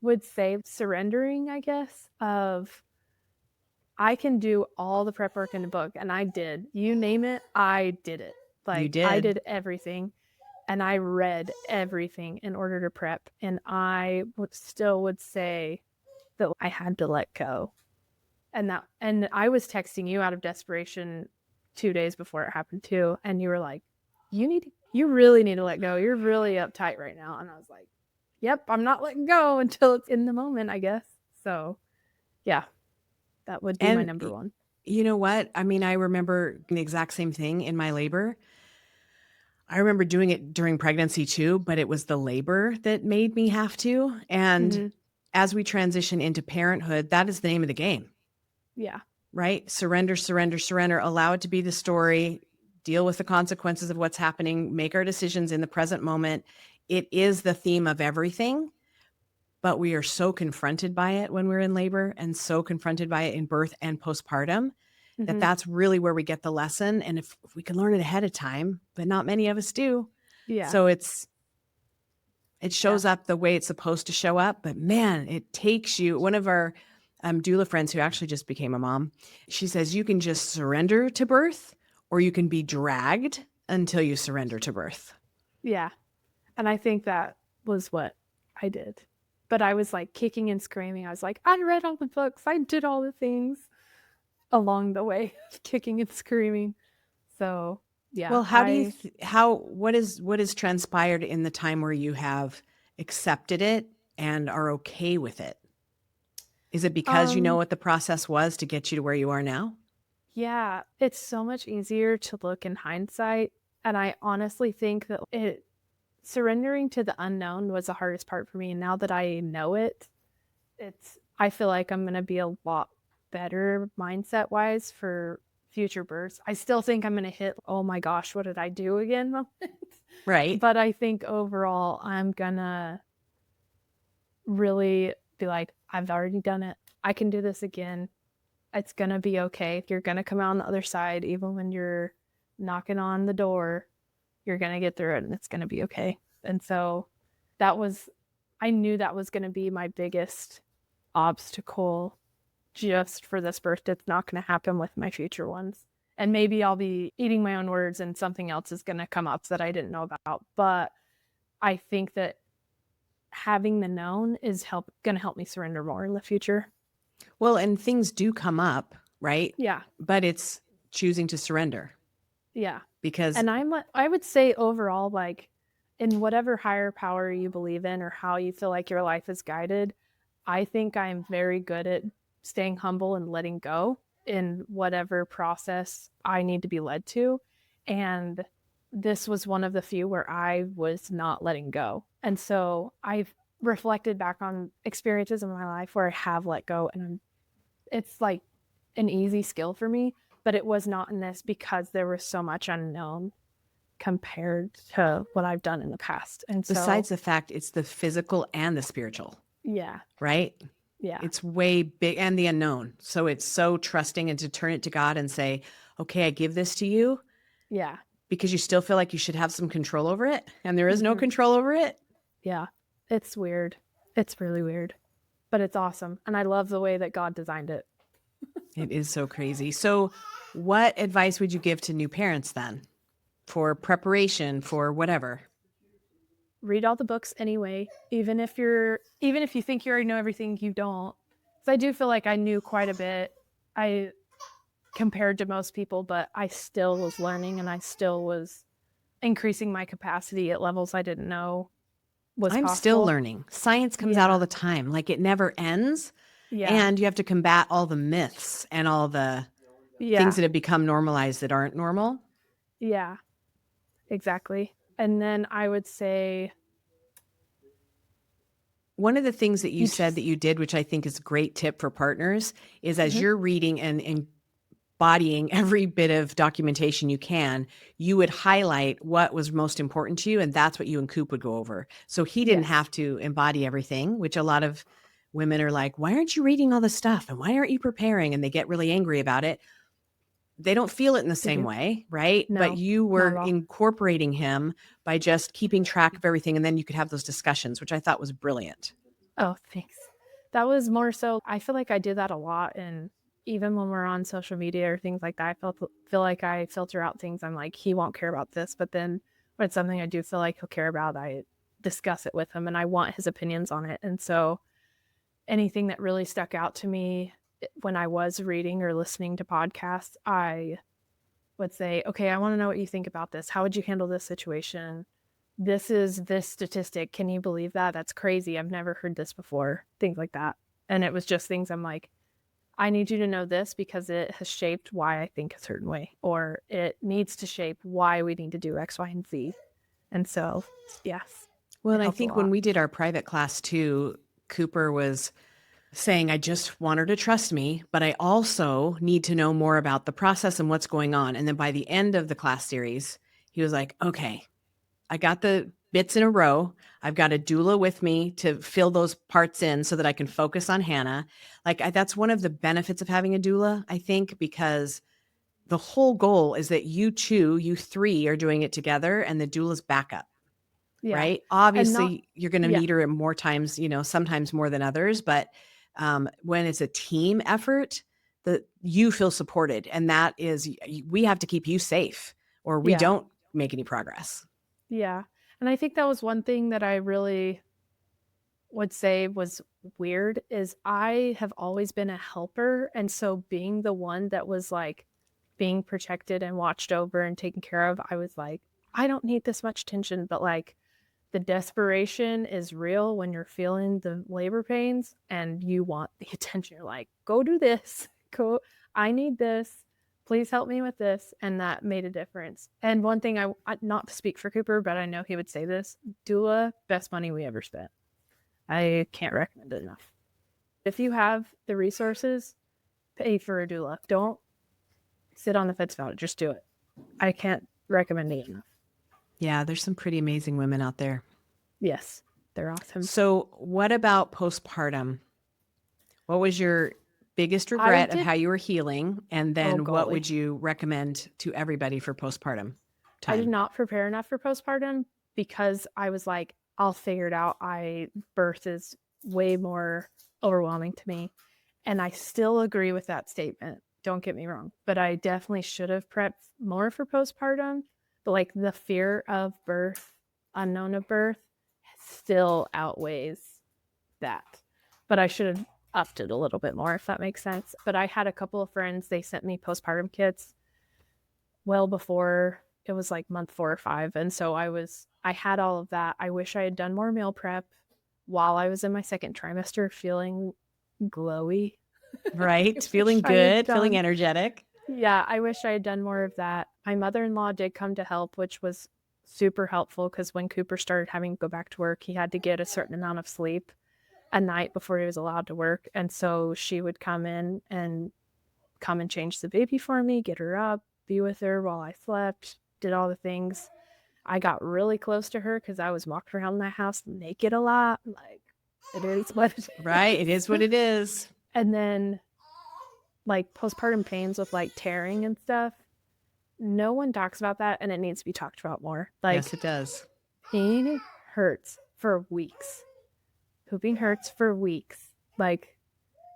would say surrendering, I guess, of I can do all the prep work in the book. And I did. You name it, I did it. Like you did. I did everything. And I read everything in order to prep. And I still would say that I had to let go. And I was texting you out of desperation 2 days before it happened too. And you were like, you really need to let go. You're really uptight right now. And I was like, yep, I'm not letting go until it's in the moment, I guess. So yeah, that would be my number one. You know what? I mean, I remember the exact same thing in my labor. I remember doing it during pregnancy too, but it was the labor that made me have to. And as we transition into parenthood, that is the name of the game. Yeah. Right? Surrender, surrender, surrender. Allow it to be the story. deal with the consequences of what's happening, make our decisions in the present moment. It is the theme of everything, but we are so confronted by it when we're in labor and so confronted by it in birth and postpartum that Mhm. that's really where we get the lesson. And if we can learn it ahead of time, but not many of us do. Yeah. So it shows up the way it's supposed to show up, but man, it takes you. One of our doula friends who actually just became a mom, she says you can just surrender to birth or you can be dragged until you surrender to birth. Yeah. And I think that was what I did. But I was like kicking and screaming. I was like, I read all the books. I did all the things along the way, kicking and screaming. So, yeah. Well, what is transpired in the time where you have accepted it and are okay with it? Is it because you know what the process was to get you to where you are now? Yeah, it's so much easier to look in hindsight. And I honestly think that surrendering to the unknown was the hardest part for me. And now that I know it, I feel like I'm going to be a lot better mindset wise for future births. I still think I'm going to hit, oh my gosh, what did I do again moment. Right. But I think overall, I'm going to really be like, I've already done it. I can do this again. It's going to be okay. You're going to come out on the other side. Even when you're knocking on the door, you're going to get through it and it's going to be okay. And so I knew that was going to be my biggest obstacle just for this birth. It's not going to happen with my future ones. And maybe I'll be eating my own words and something else is going to come up that I didn't know about. But I think that having the known is going to help me surrender more in the future. Well, and things do come up, right? Yeah. But it's choosing to surrender. Yeah. Because and I would say overall, like in whatever higher power you believe in or how you feel like your life is guided, I think I'm very good at staying humble and letting go in whatever process I need to be led to. And this was one of the few where I was not letting go. And so I've reflected back on experiences in my life where I have let go, and it's like an easy skill for me, but it was not in this because there was so much unknown compared to what I've done in the past. And so, besides the fact it's the physical and the spiritual. Yeah. Right? Yeah. It's way big, and the unknown. So it's so trusting, and to turn it to God and say, okay, I give this to you. Yeah. Because you still feel like you should have some control over it, and there is no control over it. Yeah. It's weird. It's really weird, but it's awesome. And I love the way that God designed it. It is so crazy. So what advice would you give to new parents then for preparation for whatever? Read all the books anyway, even if you think you already know everything, you don't. So I do feel like I knew quite a bit. I compared to most people, but I still was learning and I still was increasing my capacity at levels I didn't know was I'm possible. still learning. Science comes out all the time. Like it never ends. Yeah. And you have to combat all the myths and all the things that have become normalized that aren't normal. Yeah, exactly. And then I would say, one of the things that you said that you did, which I think is a great tip for partners, is as you're reading and embodying every bit of documentation you can, you would highlight what was most important to you. And that's what you and Coop would go over. So he didn't have to embody everything, which a lot of women are like, why aren't you reading all this stuff? And why aren't you preparing? And they get really angry about it. They don't feel it in the same way, right? No, but you were incorporating him by just keeping track of everything. And then you could have those discussions, which I thought was brilliant. Oh, thanks. That was more so, I feel like I did that a lot. And even when we're on social media or things like that, I feel like I filter out things. I'm like, he won't care about this. But then when it's something I do feel like he'll care about, I discuss it with him and I want his opinions on it. And so anything that really stuck out to me when I was reading or listening to podcasts, I would say, okay, I want to know what you think about this. How would you handle this situation? This is this statistic. Can you believe that? That's crazy. I've never heard this before. Things like that. And it was just things I'm like, I need you to know this because it has shaped why I think a certain way, or it needs to shape why we need to do X, Y, and Z. And so, yes. Well, and I think when we did our private class too, Cooper was saying, I just want her to trust me, but I also need to know more about the process and what's going on. And then by the end of the class series, he was like, okay, I got the bits in a row. I've got a doula with me to fill those parts in so that I can focus on Hannah. That's one of the benefits of having a doula, I think, because the whole goal is that you three are doing it together and the doula's backup. Yeah. Right. And not, Obviously, you're going to yeah, need her more times, sometimes more than others. But when it's a team effort, that you feel supported. And that is, we have to keep you safe or we yeah, don't make any progress. yeah. And I think that was one thing that I really would say was weird is I have always been a helper. And so being the one that was like being protected and watched over and taken care of, I was like, I don't need this much attention, but like the desperation is real when you're feeling the labor pains and you want the attention. You're like, go do this. Go, I need this. Please help me with this. And that made a difference. And one thing not to speak for Cooper, but I know he would say this, doula, best money we ever spent. I can't recommend it enough. If you have the resources, pay for a doula. Don't sit on the fence about it. Just do it. I can't recommend it enough. Yeah, there's some pretty amazing women out there. Yes, they're awesome. So what about postpartum? What was your biggest regret of how you were healing? And then what would you recommend to everybody for postpartum time? I did not prepare enough for postpartum because I was like, I'll figure it out. Birth is way more overwhelming to me. And I still agree with that statement. Don't get me wrong. But I definitely should have prepped more for postpartum. But like the fear of birth, unknown of birth, still outweighs that. But I should have upped it a little bit more, if that makes sense. But I had a couple of friends, they sent me postpartum kits well before it was like month 4 or 5. And so I had all of that. I wish I had done more meal prep while I was in my second trimester, feeling glowy. Right. Feeling good, feeling energetic. Yeah, I wish I had done more of that. My mother-in-law did come to help, which was super helpful because when Cooper started having to go back to work, he had to get a certain amount of sleep a night before he was allowed to work. And so she would come and change the baby for me, get her up, be with her while I slept, did all the things. I got really close to her because I was walking around that house naked a lot. Like, it is what it is. Right. It is what it is. And then like postpartum pains with like tearing and stuff. No one talks about that, and it needs to be talked about more. Like, yes, it does. Pain hurts for weeks. Pooping hurts for weeks. Like,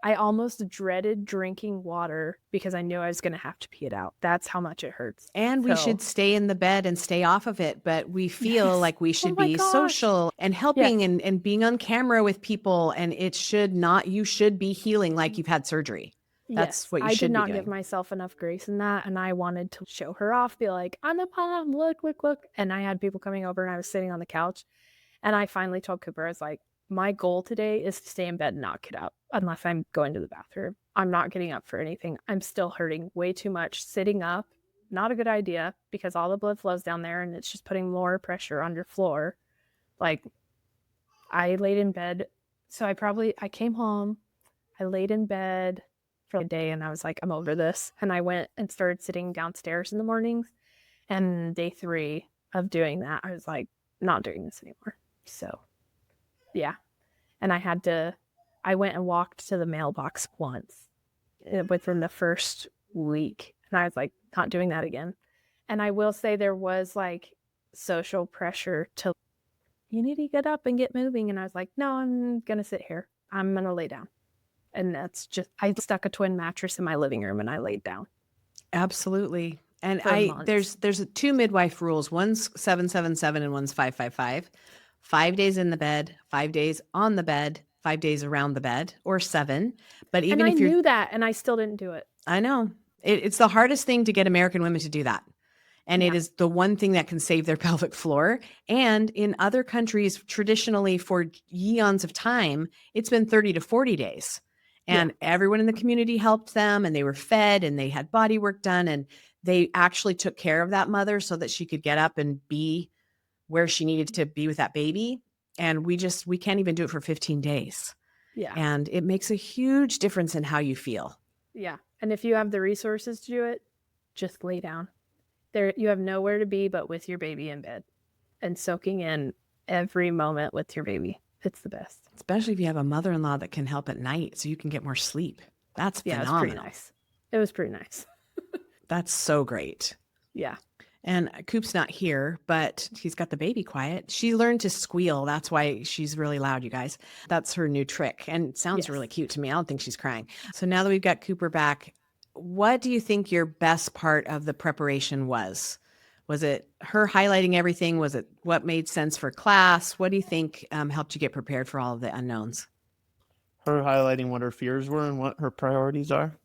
I almost dreaded drinking water because I knew I was going to have to pee it out. That's how much it hurts. And we should stay in the bed and stay off of it, but we feel like we should be social and helping and being on camera with people. And you should be healing like you've had surgery. That's what you should be doing. I did not give myself enough grace in that. And I wanted to show her off, be like, I'm a mom, look. And I had people coming over and I was sitting on the couch. And I finally told Cooper, I was like, my goal today is to stay in bed and not get up unless I'm going to the bathroom. I'm not getting up for anything. I'm still hurting way too much. Sitting up, not a good idea because all the blood flows down there and it's just putting more pressure on your floor. Like, I laid in bed. So I came home, I laid in bed for a day and I was like, I'm over this. And I went and started sitting downstairs in the mornings. And day 3 of doing that, I was like, not doing this anymore. So yeah. And I went and walked to the mailbox once within the first week. And I was like, not doing that again. And I will say there was like social pressure to, you need to get up and get moving. And I was like, no, I'm going to sit here. I'm going to lay down. And that's just, I stuck a twin mattress in my living room and I laid down. Absolutely. And there's 2 midwife rules. One's 777 and one's 555. 5 days in the bed, 5 days on the bed, 5 days around the bed, or 7. But even if you knew that and I still didn't do it. I know. It's the hardest thing to get American women to do that. And it is the one thing that can save their pelvic floor. And in other countries, traditionally for eons of time, it's been 30 to 40 days. And everyone in the community helped them and they were fed and they had body work done. And they actually took care of that mother so that she could get up and be where she needed to be with that baby. And we can't even do it for 15 days. Yeah. And it makes a huge difference in how you feel. Yeah. And if you have the resources to do it, just lay down. There, you have nowhere to be but with your baby in bed and soaking in every moment with your baby. It's the best. Especially if you have a mother-in-law that can help at night so you can get more sleep. That's Yeah, phenomenal. it's pretty nice. It was pretty nice. That's so great. Yeah. And Coop's not here, but he's got the baby quiet. She learned to squeal. That's why she's really loud, you guys. That's her new trick. And it sounds Yes. really cute to me. I don't think she's crying. So now that we've got Cooper back, what do you think your best part of the preparation was? Was it her highlighting everything? Was it what made sense for class? What do you think helped you get prepared for all of the unknowns? Her highlighting what her fears were and what her priorities are.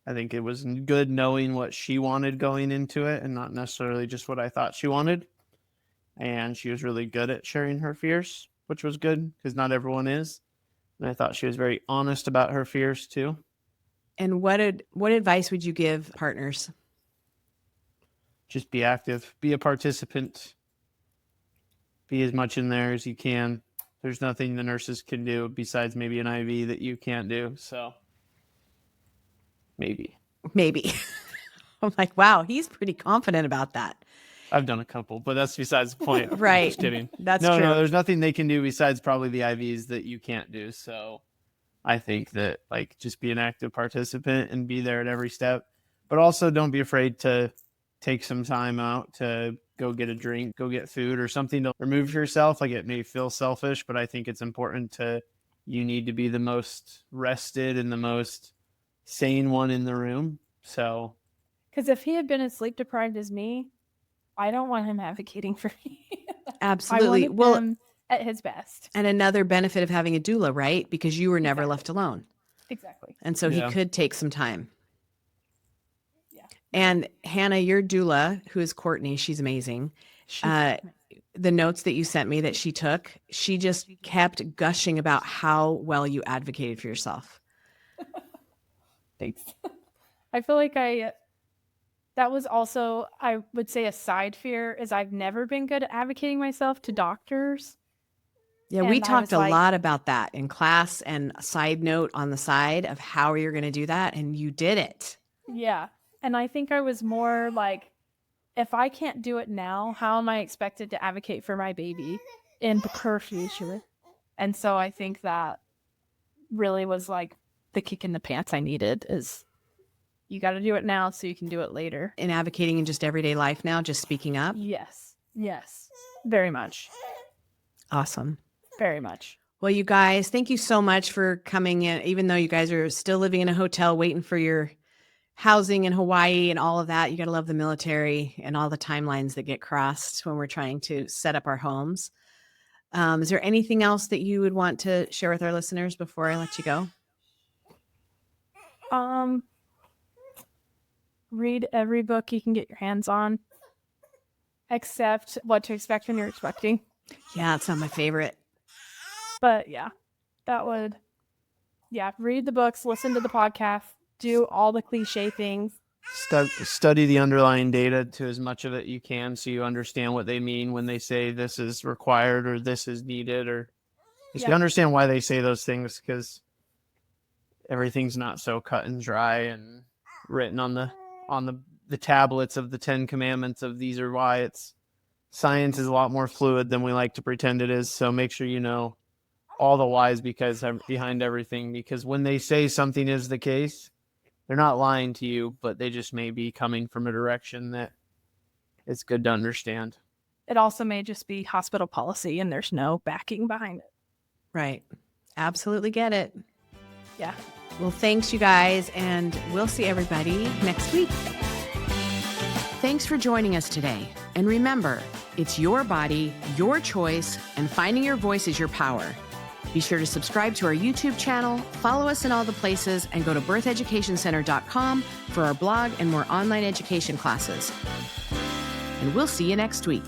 I think it was good knowing what she wanted going into it and not necessarily just what I thought she wanted. And she was really good at sharing her fears, which was good because not everyone is. And I thought she was very honest about her fears too. And what advice would you give partners? Just be active, be a participant, be as much in there as you can. There's nothing the nurses can do besides maybe an IV that you can't do. So maybe. I'm like, wow, he's pretty confident about that. I've done a couple, but that's besides the point. Right. Just kidding. That's no, true. No, there's nothing they can do besides probably the IVs that you can't do. So I think that like just be an active participant and be there at every step, but also don't be afraid to take some time out to go get a drink, go get food or something to remove yourself. Like it may feel selfish, but I think it's important you need to be the most rested and the most sane one in the room. So, because if he had been as sleep deprived as me, I don't want him advocating for me. Absolutely. I wanted him at his best. And another benefit of having a doula, right? Because you were never Exactly. left alone. Exactly. And so he could take some time. Yeah. And Hannah, your doula, who is Courtney, she's amazing. The notes that you sent me that she took, she just kept gushing about how well you advocated for yourself. Thanks. I feel like that was also, I would say, a side fear is I've never been good at advocating myself to doctors. Yeah, And we I talked was a like- lot about that in class, and a side note on the side of how you're going to do that. And you did it. Yeah. And I think I was more like, if I can't do it now, how am I expected to advocate for my baby in her future? And so I think that really was like the kick in the pants I needed is you got to do it now so you can do it later. In advocating in just everyday life now, just speaking up. Yes. Yes. Very much. Awesome. Very much. Well, you guys, thank you so much for coming in, even though you guys are still living in a hotel waiting for your housing in Hawaii and all of that. You got to love the military and all the timelines that get crossed when we're trying to set up our homes. Is there anything else that you would want to share with our listeners before I let you go? Read every book you can get your hands on, except What to Expect When You're Expecting. Yeah, it's not my favorite. But yeah, read the books, listen to the podcast, do all the cliche things. Study the underlying data to as much of it you can so you understand what they mean when they say this is required or this is needed, or just you understand why they say those things, because everything's not so cut and dry and written on the tablets of the 10 commandments of these are why. It's science is a lot more fluid than we like to pretend it is. So make sure you know all the whys behind everything, because when they say something is the case, they're not lying to you, but they just may be coming from a direction that it's good to understand. It also may just be hospital policy and there's no backing behind it. Right. Absolutely get it. Yeah. Well, thanks, you guys, and we'll see everybody next week. Thanks for joining us today. And remember, it's your body, your choice, and finding your voice is your power. Be sure to subscribe to our YouTube channel, follow us in all the places, and go to birtheducationcenter.com for our blog and more online education classes. And we'll see you next week.